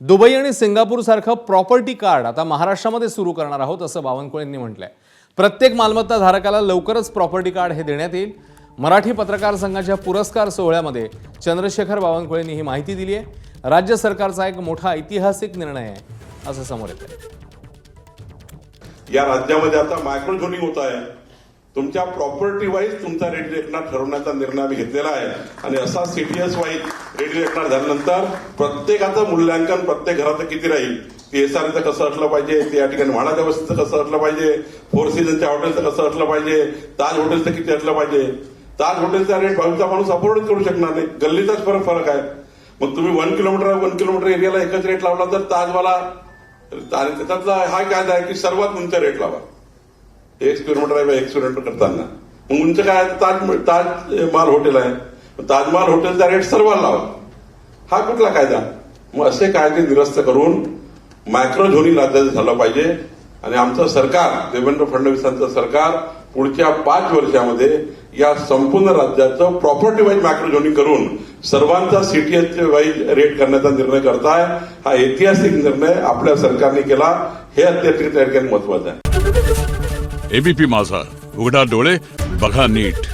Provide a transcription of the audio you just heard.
Dubai आणि Singapore सारखं property card आता महाराष्ट्रामध्ये सुरू करणार आहोत असं बावनकुळेंनी म्हटलंय। प्रत्येक मालमत्ता धारकाला लवकरच प्रॉपर्टी कार्ड हे देण्यात येईल। मराठी पत्रकार संघाच्या पुरस्कार सोहळ्यामध्ये चंद्रशेखर बावनकुळेंनी ही माहिती दिली आहे। राज्य सरकारचा एक मोठा ऐतिहासिक निर्णय आहे असं समोर येतंय। या राज्यामध्ये आता मायक्रो झोनिंग होत आहे। तुमच्या प्रॉपर्टी वाईज तुमचा रेट रेटणार ठरवण्याचा निर्णय आम्ही घेतलेला आहे आणि असा सीटीएस वाईज रेट रेटणार झाल्यानंतर प्रत्येकाचं मूल्यांकन प्रत्येक घराचं किती राहील, एसआरचं कसं असलं पाहिजे, ते या ठिकाणी म्हाडा व्यवस्थेचं कसं असलं पाहिजे, फोर सीझनच्या हॉटेलचं कसं असलं पाहिजे, ताज हॉटेलचं किती असलं पाहिजे। ताज हॉटेलचा रेट भावीचा माणूस अफोर्डच करू शकणार नाही, गल्लीचाच फरक आहे। मग तुम्ही 1 किलोमीटर एरियाला एकच रेट लावला तर ताजवाला त्याच्यातला हा कायदा आहे की सर्वात उंच रेट लावा 1 किलोमीटर आहे 1 किलोमीटर करताना। मग उंच काय ताजमहाल हॉटेल आहे, ताजमहाल हॉटेलचा रेट सर्वांना लावा, हा कुठला कायदा। मग असे कायदे निरस्त करून मायक्रो झोनिंग राज्यात झालं पाहिजे आणि आमचं सरकार देवेंद्र फडणवीसांचं सरकार पुढच्या 5 वर्षामध्ये या संपूर्ण राज्याचं प्रॉपर्टी वाईज मायक्रो झोनिंग करून सर्वांचा सीटीएस वाईज रेट करण्याचा निर्णय करताय। हा ऐतिहासिक निर्णय आपल्या सरकारने केला, हे अत्यंत महत्वाचं आहे। एबीपी माझा, उघडा डोळे बघा नीट।